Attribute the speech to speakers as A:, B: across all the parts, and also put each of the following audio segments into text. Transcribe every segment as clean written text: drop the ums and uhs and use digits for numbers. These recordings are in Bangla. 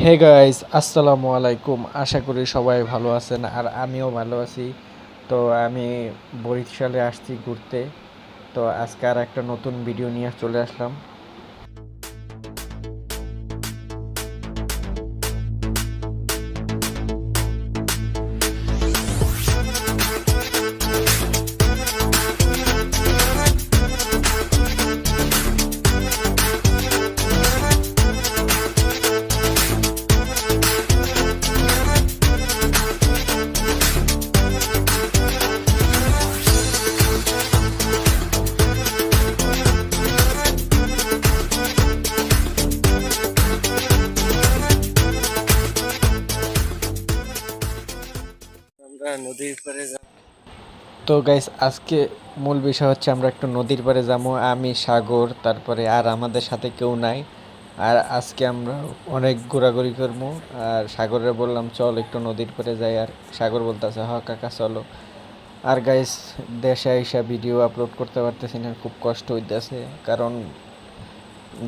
A: হে গাইস, আসসালামু আলাইকুম। আশা করি সবাই ভালো আছেন আর আমিও ভালো আছি। তো আমি বরিশালে আসছি ঘুরতে। তো আজকে আর একটা নতুন ভিডিও নিয়ে চলে আসলাম।
B: আমরা নদীর পাড়ে
A: তো গাইস, আজকে মূল বিষয় হচ্ছে আমরা একটু নদীর পাড়ে যাবো। আমি, সাগর, তারপরে আর আমাদের সাথে কেউ নাই। আর আজকে আমরা অনেক ঘোরাঘুরি করবো। আর সাগরে বললাম চল একটু নদীর পাড়ে যাই, আর সাগর বলতেছে হ কাকা চলো। আর গাইস, দেশে আইসা ভিডিও আপলোড করতে পারতেছি না, খুব কষ্ট হইতেছে। কারণ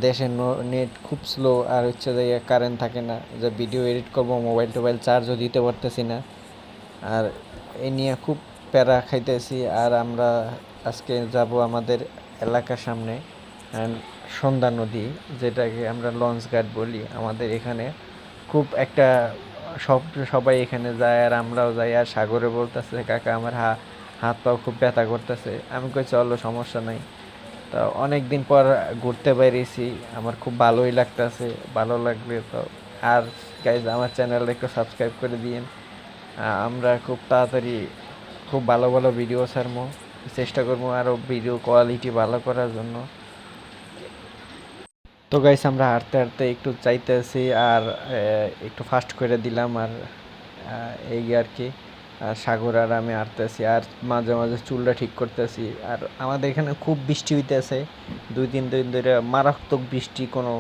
A: দেশে নেট খুব স্লো, আর হচ্ছে যে কারেন্ট থাকে না, যে ভিডিও এডিট করব মোবাইল টোবাইল চার্জও দিতে পারতেছি না। আর এই নিয়ে খুব প্যারা খাইতেছি। আর আমরা আজকে যাব আমাদের এলাকার সামনে সন্ধ্যা নদী, যেটাকে আমরা লঞ্চ ঘাট বলি আমাদের এখানে। খুব একটা সব সবাই এখানে যায় আর আমরাও যাই। আর সাগরে বলতেছে কাকা আমার হাত পাও খুব ব্যথা করতেছে। আমি কই চলো সমস্যা নাই। তো অনেক দিন পর ঘুরতে বেরিয়েছি, আমার খুব ভালোই লাগতেছে। ভালো লাগলে তো আর গাইজ আমার চ্যানেলটা একটু সাবস্ক্রাইব করে দিয়েন। আমরা খুব তাড়াতাড়ি খুব ভালো ভালো ভিডিও ছাড়বো, চেষ্টা করবো আরও ভিডিও কোয়ালিটি ভালো করার জন্য। তো গাইস, আমরা হাঁটতে হাঁটতে একটু চাইতেছি আর একটু ফাস্ট করে দিলাম। আর এই আর কি। আর সাগর আর আমি হাঁটতেছি আর মাঝে মাঝে চুলটা ঠিক করতেছি। আর আমাদের এখানে খুব বৃষ্টি হইতেছে, 2-3 দিন ধরে মারাত্মক বৃষ্টি। কোনো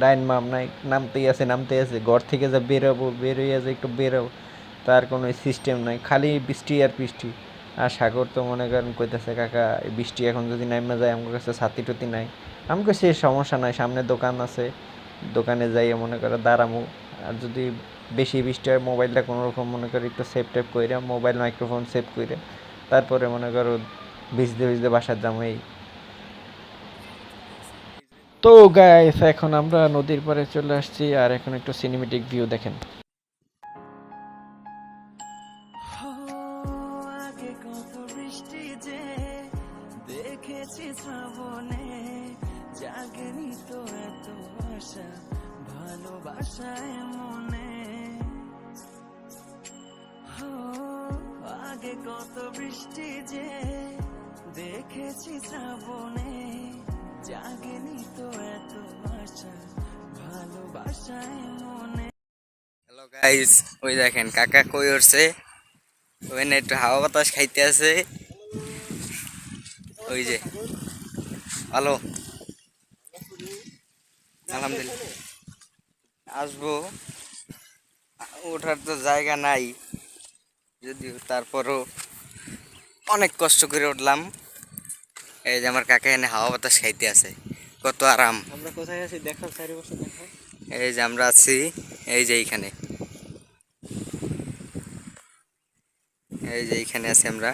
A: ডাইন মাম নাই, নামতেই আছে। ঘর থেকে যা বেরোবো, বেরোইয়া যে একটু বেরোবো, তার কোনো সিস্টেম নাই, খালি বৃষ্টি আর বৃষ্টি। আর সাগর তো মনে করেন কইতেছে কাকা এই বৃষ্টি এখন যদি নাইমা যায়, আমার কাছে ছাতি টুতি নাই। আমি কইছি সমস্যা নাই, সামনে দোকান আছে, দোকানে যাইয়ে মনে করে দাঁড়ামু। আর যদি বেশি বৃষ্টি হয়, মোবাইলটা কোনো রকম মনে করি একটু সেভ টেপ কইরা, মোবাইল মাইক্রোফোন সেভ কইরা তারপরে মনে করো ভিজতে ভিজতে বাসার যাবো এই। তো গাইস, এখন আমরা নদীর পাড়ে চলে আসছি আর এখন একটু সিনেমেটিক ভিউ দেখেন।
C: আগে কত বৃষ্টি যে দেখেছি শ্রাবণে, জাগেনি তো এত আশা ভালোবাসায় মনে। আগে কত বৃষ্টি যে দেখেছি শ্রাবণে, জাগেনি তো এত আশা ভালোবাসায় মনে।
B: হ্যালো গাইস, ওই দেখেন কাকা কই উঠছে, ওখানে একটু হাওয়া বাতাস খাইতে আছে। ওই যে ভালো, আলহামদুলিল্লাহ। আসবো, ওঠার তো জায়গা নাই যদিও, তারপরও অনেক কষ্ট করে উঠলাম। এই যে আমার কাকা এনে হাওয়া বাতাস খাইতে আছে, কত আরাম।
A: আমরা কোথায় আছি দেখাও, চারিপাশে দেখাও।
B: এই যে আমরা আছি, এই যে এইখানে, এই যে এইখানে আছি আমরা।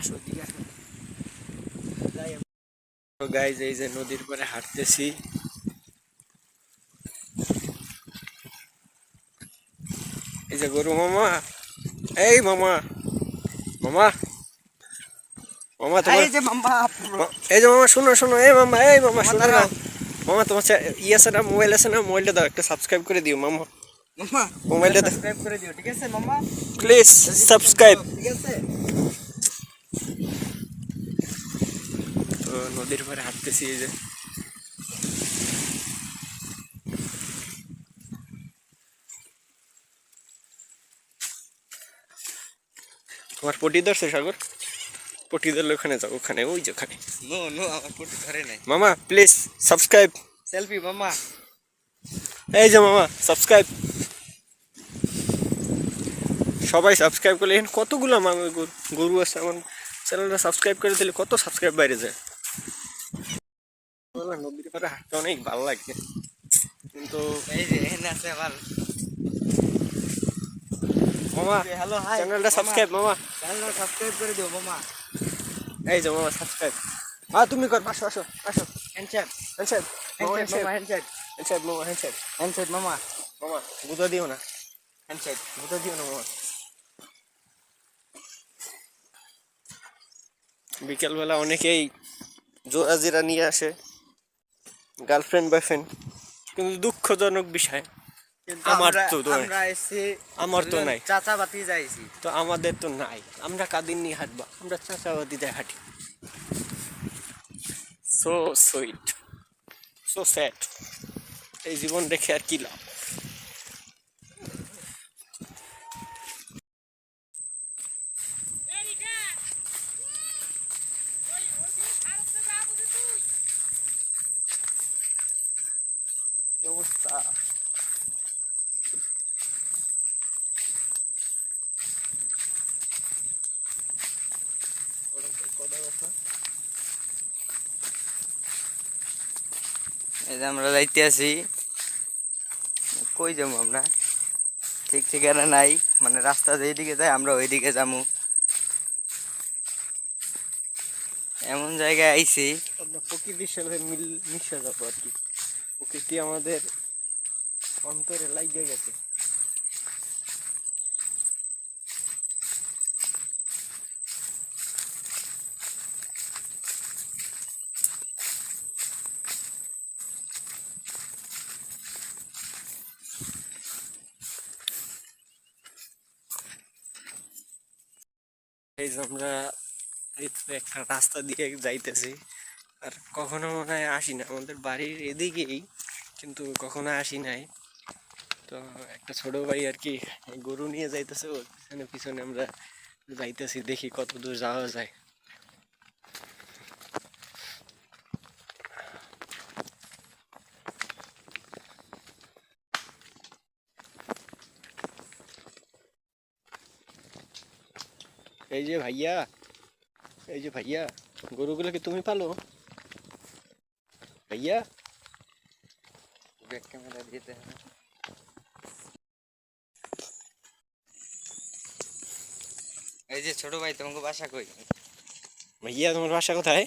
A: আসো দিকে আসো। তো গাইজ, এই যে নদীর পাড়ে হাঁটতেছি। এই যে গরু মামা, এই মামা, মামা, মামা তোমার,
B: এই যে মাম্মা,
A: এই যে মামা শোনো শোনো, এই মামা, এই মামা শোনো না। মামা তোমার আছে না, মোবাইল আছে না, মোবাইলটা দাও, একটা সাবস্ক্রাইব করে দিও মামা।
B: মাম্মা
A: মোবাইলটা দাও
B: সাবস্ক্রাইব করে দিও, ঠিক আছে মাম্মা?
A: Please, subscribe.
B: ঠিক আছে।
A: তো নদীর পাড়ে হাঁটতেছি এই যে। তোমার পটি ধরছে সাগর? পটি ধরলে ওখানে যাও, ওখানে ওই যে ওখানে।
B: নো নো, আমার পটি ধরে নাই।
A: মামা প্লিজ সাবস্ক্রাইব।
B: সেলফি মাম্মা।
A: এই যে মামা সাবস্ক্রাইব। সবাই সাবস্ক্রাইব করলে, এখানে কতগুলো আমার গরু আছে, আমার চ্যানেলটা সাবস্ক্রাইব করে দিলে কত সাবস্ক্রাইব বাইরে যায়। নদীর পাড়ে হাঁটতে অনেক ভালো লাগে।
D: কিন্তু
B: এই যে এখানে আছে আবার
D: মামা
B: হ্যালো হাই
D: চ্যানেলটা সাবস্ক্রাইব মামা।
B: চ্যানেলটা সাবস্ক্রাইব করে দিও মামা।
D: এই যে মামা সাবস্ক্রাইব। তুমি কর, আসো আসো আসো।
B: হ্যান্ডশেক
D: হ্যান্ডশেক মামা,
B: হ্যান্ডশেক
D: হ্যান্ডশেক
B: মামা হ্যান্ডশেক
D: হ্যান্ডশেক মামা, হ্যান্ডশেক
B: হ্যান্ডশেক মামা
D: মামা। গুঁতো দিও না,
B: হ্যান্ডশেক।
D: গুঁতো দিও না মামা। বিকেলবেলা অনেকেই জোড়াজিরা নিয়ে আসে, গার্লফ্রেন্ড বয়ফ্রেন্ড, কিন্তু দুঃখজনক বিষয়
B: কিন্তু
D: আমার তো
B: আমরা এসে
D: আমার তো নাই।
B: চাচা বাতি যাইছি।
D: তো আমাদের তো নাই, আমরা কাদের নিয়ে হাঁটবা? আমরা চাচাবাদি যায় হাঁটি। So sweet, so sad. এই জীবন রেখে আর কি লাভ? কি অবস্থা?
B: এই যে আমরা যাইতে আছি, কই যাবো আমরা ঠিক ঠিকানা নাই, মানে রাস্তা যেদিকে যায় আমরা ওইদিকে যাবো, এমন জায়গায় আইছি।
D: আমরা প্রকৃতির সাথে মিশে যাবো আর কি। প্রকৃতি আমাদের অন্তরে লাগিয়ে গেছে। এই যে আমরা এই তো একটা রাস্তা দিয়ে যাইতেছি, আর কখনো মনে হয় আসি না আমাদের বাড়ির এদিকেই, কিন্তু কখনো আসি নাই। তো একটা ছোট ভাই আর কি গরু নিয়ে যাইতেছে, ওর পিছনে পিছনে আমরা যাইতেছি, দেখি কত দূর যাওয়া যায়। এই যে ভাইয়া, এই যে ভাইয়া, গরুগুলোকে তুমি পালো ভাইয়া?
B: ব্যাক ক্যামেরা দিতে হবে। এই যে ছোট ভাই, তোমাকে বাসা কই?
D: ভাইয়া তোমার বাসা কোথায়?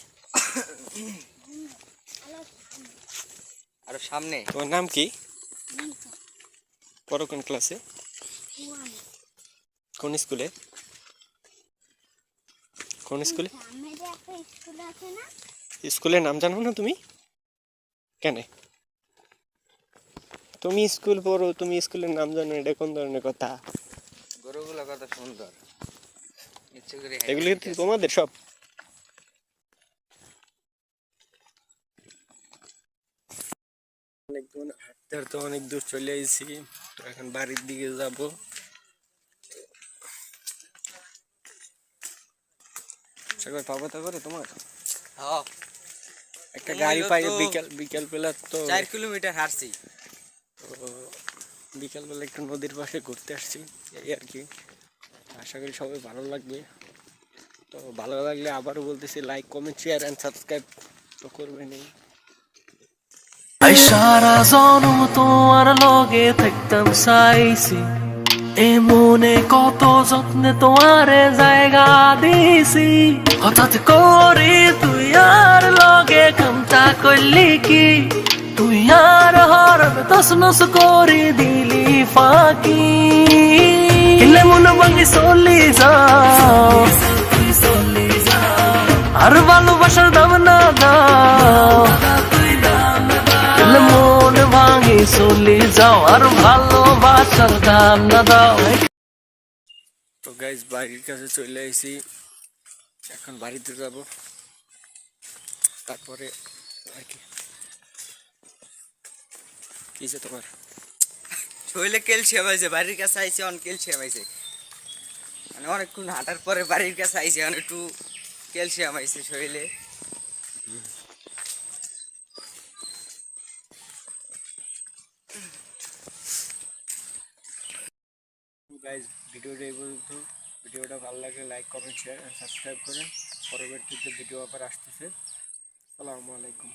B: আরো সামনে।
D: তোমার নাম কি? পড়ো কোন ক্লাসে? কোন স্কুলে? কোন স্কুলে? স্কুলের নাম জানো না তুমি? কেন তুমি স্কুল পড়ো, তুমি স্কুলের নাম জানো, এটা কোন ধরনের কথা?
B: গরুগুলো কত সুন্দর, ইচ্ছে করে
D: এগুলো কি তোমাদের সব? অনেক দূর হাঁটতে হাঁটতে অনেক দূর চলে এসেছি, তো এখন বাড়ির দিকে যাব। সাগর পাবো তো করে তোমার
B: হ্যাঁ,
D: একটা গাড়ি পাই
B: তো
D: বিকেল বিকেল বেলা, তো
B: 4 কিলোমিটার হাঁটছি।
D: তো বিকেল বেলা একটু নদীর পাশে ঘুরতে আসছি, এই আর কি। আশা করি সবাই ভালো লাগবে। তো ভালো লাগলে আবারও বলতেছি, like comment share and subscribe তো করবেনই।
C: আই সারা জনম তোমার লগে থাকতাম চাইছি, এ মনে কত যত্নে তোমারে জায়গা দিছি। হঠাৎ করে তুই আর লগে কামটা করলি কি? তুই আর হরণ তসনস করে দিলি ফাঁকি। কিলে মন ভাঙি চলি যাও, আর ভালোবাসার দাম না দাও। মন ভাঙি চলি যাও, আর ভালোবাসার দাম না দাও।
D: তো গাইজ বাড়ির কাছে চলে আইছি, এখন বাড়িতে যাব, তারপরে আর কি। কিছে তোমার?
B: শরীরে ক্যালসিয়াম আছে, বাড়ির কাছে আইছে অন ক্যালসিয়াম আইছে, মানে অনেকক্ষণ হাঁটার পরে বাড়ির কাছে আইছে, অনেক একটু ক্যালসিয়াম আইছে শরীরে।
D: গাইজ ভিডিওটা এই পর্যন্ত। ভিডিওটা ভালো লাগলে লাইক কমেন্ট শেয়ার সাবস্ক্রাইব করেন। পরবর্তীতে ভিডিও আবার আসতেছে। আসসালামু আলাইকুম।